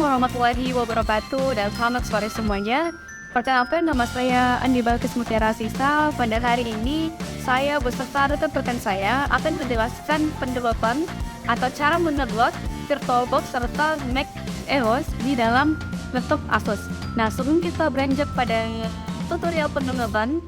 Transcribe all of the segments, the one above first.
warahmatullahi wabarakatuh dan selamat sore semuanya. Perkenalkan, nama saya Andi Balkis Mutiara Sisa. Pada hari ini, saya beserta rekan-rekan saya akan menjelaskan pendevelopan atau cara mendownload VirtualBox serta Mac OS di dalam laptop Asus. Nah, sebelum kita beranjak pada tutorial pendownloadan,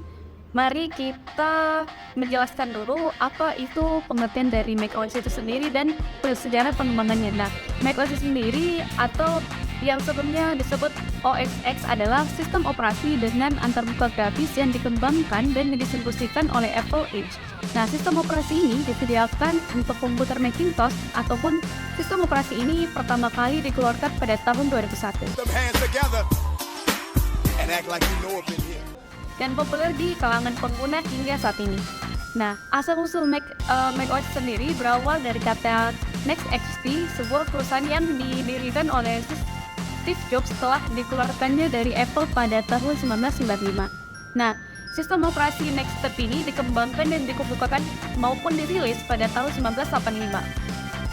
mari kita menjelaskan dulu apa itu pengertian dari macOS itu sendiri dan sejarah pengembangannya. Nah, macOS sendiri atau yang sebelumnya disebut OS X adalah sistem operasi dengan antarmuka grafis yang dikembangkan dan didistribusikan oleh Apple Inc. Nah, sistem operasi ini disediakan untuk komputer Macintosh ataupun sistem operasi ini pertama kali dikeluarkan pada tahun 2001. Dan populer di kalangan pengguna hingga saat ini. Nah, asal-usul macOS sendiri berawal dari kata Next XP, sebuah perusahaan yang didirikan oleh Steve Jobs setelah dikeluarkannya dari Apple pada tahun 1995. Nah, sistem operasi Next Step ini dikembangkan dan dikemukakan maupun dirilis pada tahun 1985.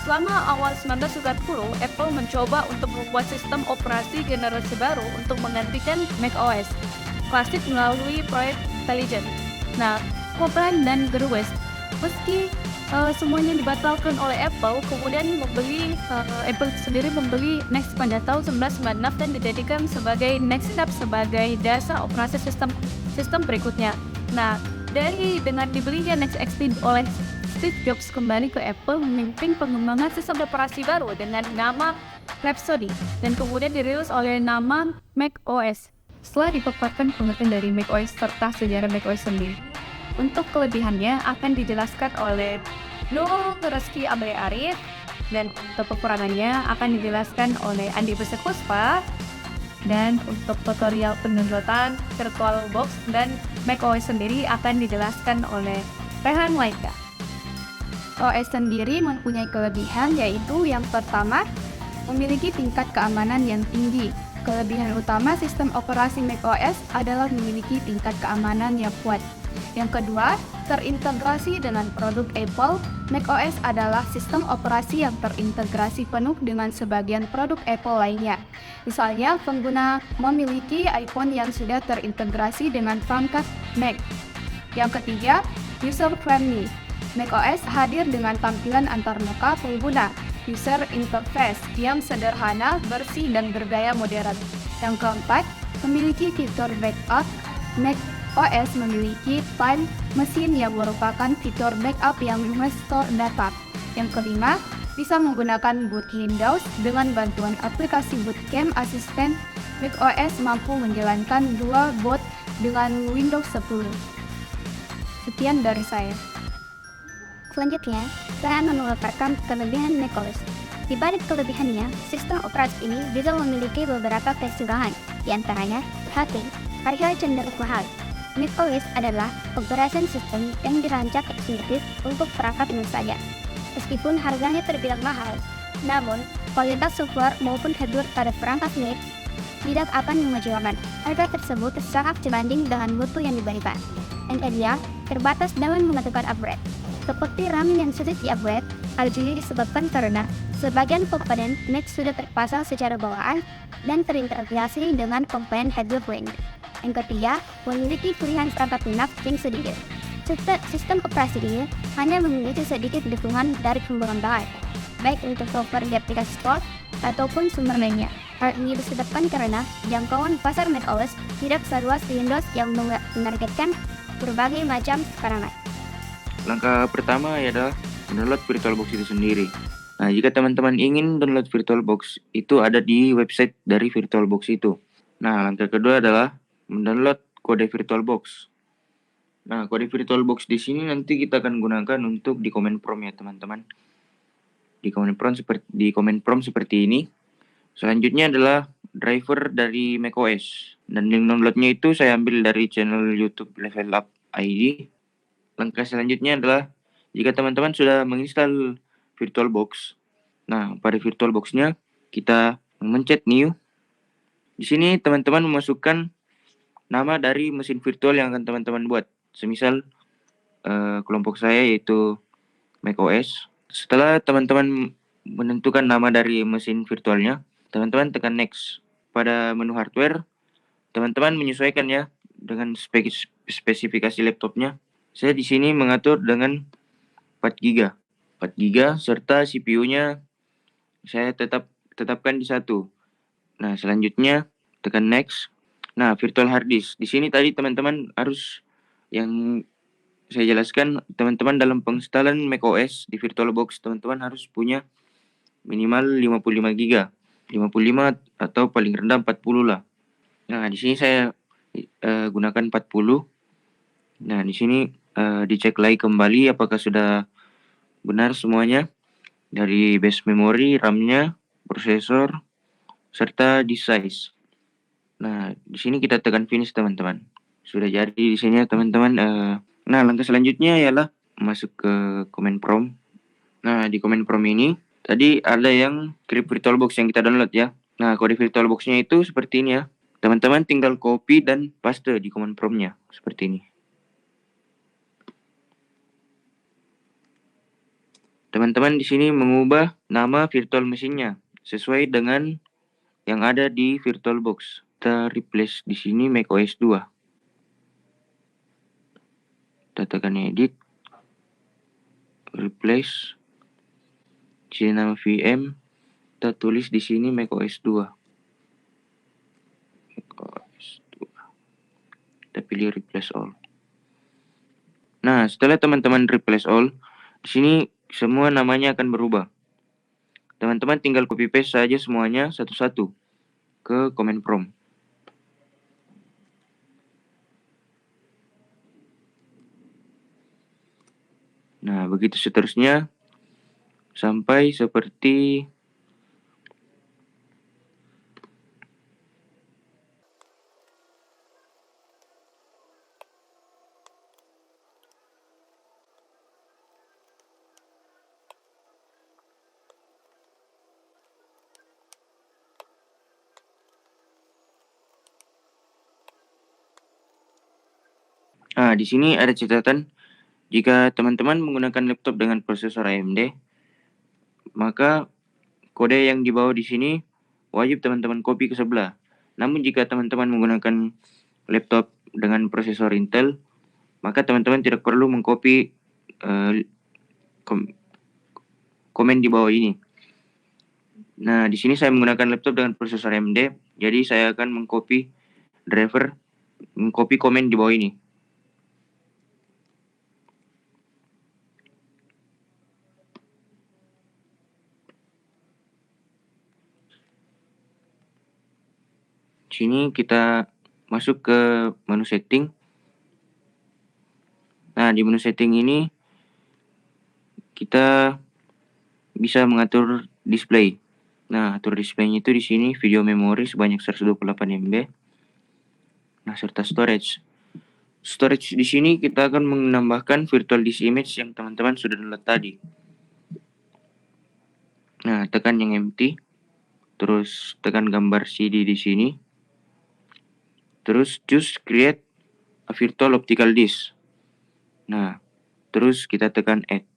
Selama awal 1990, Apple mencoba untuk membuat sistem operasi generasi baru untuk menggantikan macOS klasik melalui proyek Intelligent. Nah, Copland dan Gerwes, meski semuanya dibatalkan oleh Apple, kemudian Apple sendiri membeli Next pada tahun 1996 dan dijadikan sebagai Next Step sebagai dasar operasi sistem berikutnya. Nah, dengan dibelinya Next XP oleh Steve Jobs kembali ke Apple memimpin pengembangan sistem operasi baru dengan nama Rhapsody dan kemudian dirilis oleh nama macOS. Setelah dipaparkan pengertian dari macOS serta sejarah macOS sendiri, untuk kelebihannya akan dijelaskan oleh Nurul Reski Abre Arif dan untuk kekurangannya akan dijelaskan oleh Andi Besekuspa. Dan untuk tutorial pendownloadan VirtualBox dan macOS sendiri akan dijelaskan oleh Rehan Laika. OS sendiri mempunyai kelebihan yaitu yang pertama, memiliki tingkat keamanan yang tinggi. Kelebihan utama sistem operasi macOS adalah memiliki tingkat keamanan yang kuat. Yang kedua, terintegrasi dengan produk Apple. macOS adalah sistem operasi yang terintegrasi penuh dengan sebagian produk Apple lainnya. Misalnya, pengguna memiliki iPhone yang sudah terintegrasi dengan perangkat Mac. Yang ketiga, user-friendly. macOS hadir dengan tampilan antarmuka pengguna user interface yang sederhana, bersih, dan bergaya modern. Yang keempat, memiliki fitur backup. macOS memiliki Time Machine yang merupakan fitur backup yang restore data. Yang kelima, bisa menggunakan boot Windows dengan bantuan aplikasi Bootcamp Assistant. macOS mampu menjalankan dual boot dengan Windows 10. Sekian dari saya. Selanjutnya, saya akan memaparkan kelebihan macOS. Di balik kelebihannya, sistem operasi ini juga memiliki beberapa kekurangan, di antaranya, 1. Harga cenderung mahal. macOS adalah operasi sistem yang dirancang eksklusif untuk perangkat Linux saja. Meskipun harganya terbilang mahal, namun kualitas software maupun hardware pada perangkat Mac tidak akan mengecewakan. Harga tersebut sangat sebanding dengan mutu yang diberikan. Yang kedua, terbatas dalam menentukan upgrade. Seperti RAM yang sulit di-upgrade, hal ini disebabkan karena sebagian komponen Mac sudah terpasang secara bawaan dan terintegrasi dengan komponen hardware lainnya. Yang ketiga, memiliki pilihan perangkat lunak yang sedikit. Sistem operasi ini hanya memiliki sedikit dukungan dari pembangunan, baik untuk software di aplikasi store ataupun sumber lainnya. Hal ini disebabkan karena jangkauan pasar macOS tidak seluas Windows yang menargetkan berbagai macam karangan. Langkah pertama adalah mendownload VirtualBox itu sendiri. Nah, jika teman-teman ingin download VirtualBox, itu ada di website dari VirtualBox itu. Nah, langkah kedua adalah mendownload kode VirtualBox. Nah, kode VirtualBox di sini nanti kita akan gunakan untuk di command prompt ya, teman-teman. Di command prompt seperti ini. Selanjutnya adalah driver dari macOS. Dan link downloadnya itu saya ambil dari channel YouTube Level Up ID. Langkah selanjutnya adalah jika teman-teman sudah menginstal VirtualBox. Nah, pada VirtualBox-nya kita mencet new. Di sini teman-teman memasukkan nama dari mesin virtual yang akan teman-teman buat. Semisal kelompok saya yaitu macOS. Setelah teman-teman menentukan nama dari mesin virtualnya, teman-teman tekan next. Pada menu hardware, teman-teman menyesuaikan ya dengan spesifikasi laptopnya. Saya di sini mengatur dengan 4 GB. 4 GB serta CPU-nya saya tetapkan di 1. Nah, selanjutnya tekan next. Nah, virtual hard disk. Di sini tadi teman-teman harus yang saya jelaskan, teman-teman dalam penginstalan macOS di VirtualBox, teman-teman harus punya minimal 55 GB. 55 atau paling rendah 40 lah. Nah, di sini saya gunakan 40. Nah, di sini dicek lagi kembali apakah sudah benar semuanya dari base memory, RAM-nya, prosesor, serta disk size. Nah, di sini kita tekan finish teman-teman. Sudah jadi di sini teman-teman. Nah, langkah selanjutnya ialah masuk ke command prompt. Nah, di command prompt ini tadi ada yang script VirtualBox yang kita download ya. Nah, kode VirtualBox-nya itu seperti ini ya. Teman-teman tinggal copy dan paste di command prompt-nya seperti ini. Teman-teman di sini mengubah nama virtual machine-nya sesuai dengan yang ada di VirtualBox. Kita replace di sini macOS 2. Kita tekan edit, replace. Di sini nama VM, kita tulis di sini macOS 2. macOS 2. Kita pilih replace all. Nah, setelah teman-teman replace all, di sini semua namanya akan berubah. Teman-teman tinggal copy paste saja semuanya satu-satu ke command prompt. Nah, begitu seterusnya sampai seperti di sini ada catatan, jika teman-teman menggunakan laptop dengan prosesor AMD, maka kode yang dibawa di sini wajib teman-teman copy ke sebelah. Namun jika teman-teman menggunakan laptop dengan prosesor Intel, maka teman-teman tidak perlu mengcopy komen di bawah ini. Nah, di sini saya menggunakan laptop dengan prosesor AMD, jadi saya akan mengcopy driver, mengcopy komen di bawah ini. Sini kita masuk ke menu setting. Nah, di menu setting ini kita bisa mengatur display. Nah, atur display-nya itu di sini video memori sebanyak 128 MB. Nah, serta storage. Storage di sini kita akan menambahkan virtual disk image yang teman-teman sudah download tadi. Nah, tekan yang empty. Terus tekan gambar CD di sini. Terus choose create a virtual optical disk. Nah, terus kita tekan add.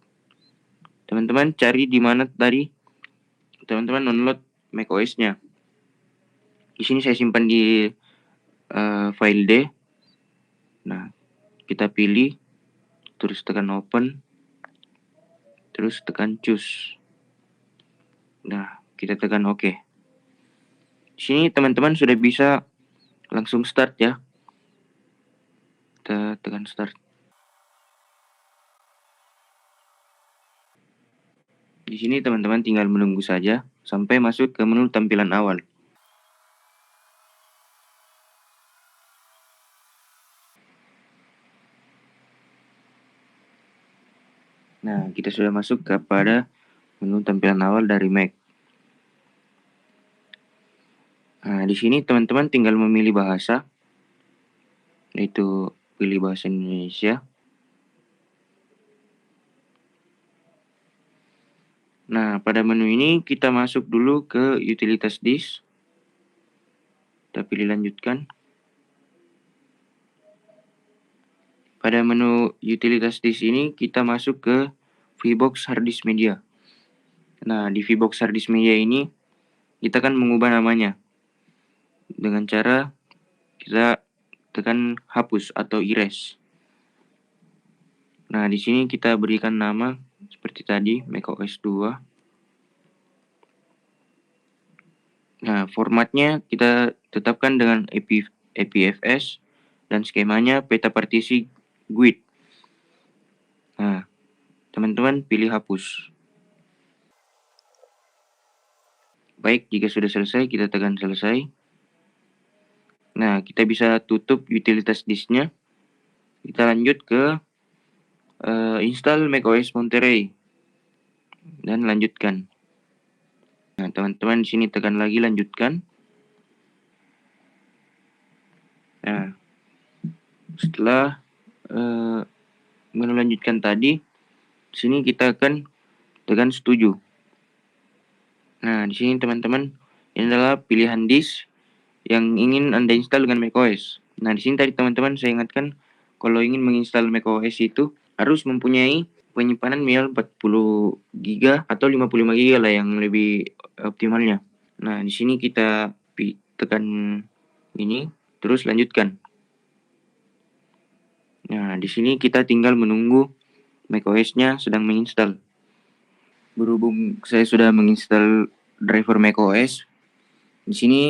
Teman-teman cari di mana tadi teman-teman download macOS-nya. Di sini saya simpan di file D. Nah, kita pilih, terus tekan open, terus tekan choose. Nah, kita tekan OK. Di sini teman-teman sudah bisa langsung start ya. Kita tekan start. Di sini teman-teman tinggal menunggu saja sampai masuk ke menu tampilan awal. Nah, kita sudah masuk kepada menu tampilan awal dari Mac. Nah, di sini teman-teman tinggal memilih bahasa, yaitu pilih bahasa Indonesia. Nah, pada menu ini kita masuk dulu ke utilitas disk. Kita pilih lanjutkan. Pada menu utilitas disk ini kita masuk ke VBox Hard Disk Media. Nah, di VBox Hard Disk Media ini kita akan mengubah namanya dengan cara kita tekan hapus atau erase. Nah, di sini kita berikan nama seperti tadi, macOS 2. Nah, formatnya kita tetapkan dengan APFS dan skemanya peta partisi GUID. Nah, teman-teman pilih hapus. Baik, jika sudah selesai, kita tekan selesai. Nah, kita bisa tutup utilitas disknya. Kita lanjut ke install macOS Monterey dan lanjutkan. Nah, teman-teman di sini tekan lagi lanjutkan. Nah, setelah melanjutkan tadi, di sini kita akan tekan setuju. Nah, di sini teman-teman, ini adalah pilihan disk yang ingin Anda install dengan macOS. Nah, di sini tadi teman-teman saya ingatkan kalau ingin menginstal macOS itu harus mempunyai penyimpanan minimal 40 GB atau 55 GB lah yang lebih optimalnya. Nah, di sini kita tekan ini, terus lanjutkan. Nah, di sini kita tinggal menunggu macOS-nya sedang menginstal. Berhubung saya sudah menginstal driver macOS, di sini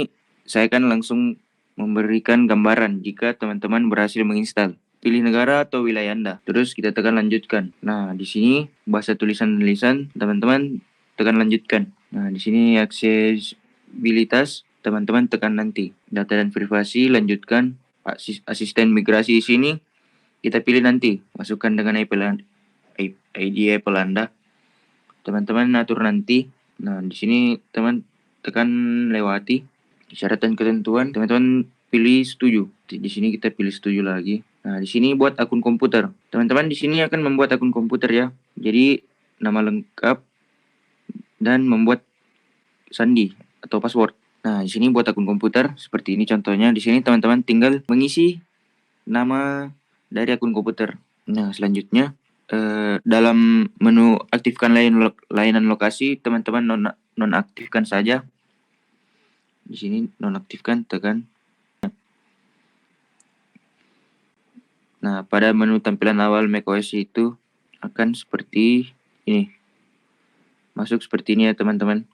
saya akan langsung memberikan gambaran jika teman-teman berhasil menginstal. Pilih negara atau wilayah Anda. Terus kita tekan lanjutkan. Nah, di sini bahasa tulisan-tulisan, teman-teman tekan lanjutkan. Nah, di sini aksesibilitas, teman-teman tekan nanti. Data dan privasi, lanjutkan. Asisten migrasi di sini kita pilih nanti. Masukkan dengan ID Apple Anda. Teman-teman atur nanti. Nah, di sini teman tekan lewati. Syarat dan ketentuan, teman-teman pilih setuju. Di sini kita pilih setuju lagi. Nah, di sini buat akun komputer. Teman-teman di sini akan membuat akun komputer ya. Jadi nama lengkap dan membuat sandi atau password. Nah, di sini buat akun komputer seperti ini contohnya. Di sini teman-teman tinggal mengisi nama dari akun komputer. Nah, selanjutnya dalam menu aktifkan layanan lokasi, teman-teman nonaktifkan saja. Di sini nonaktifkan, tekan. Nah, pada menu tampilan awal macOS itu akan seperti ini. Masuk seperti ini ya, teman-teman.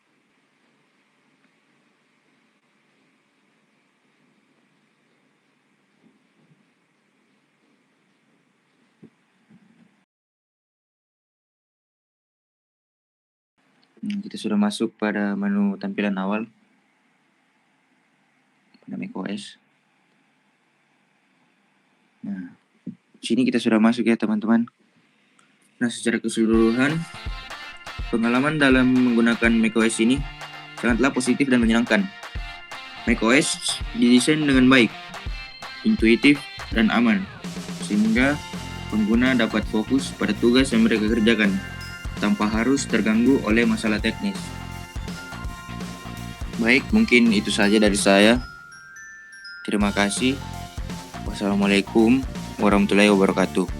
Kita sudah masuk pada menu tampilan awal pada macOS. Nah, sini kita sudah masuk ya, teman-teman. Nah, secara keseluruhan, pengalaman dalam menggunakan macOS ini sangatlah positif dan menyenangkan. macOS didesain dengan baik, intuitif, dan aman, sehingga pengguna dapat fokus pada tugas yang mereka kerjakan tanpa harus terganggu oleh masalah teknis. Baik, mungkin itu saja dari saya. Terima kasih. Wassalamualaikum warahmatullahi wabarakatuh.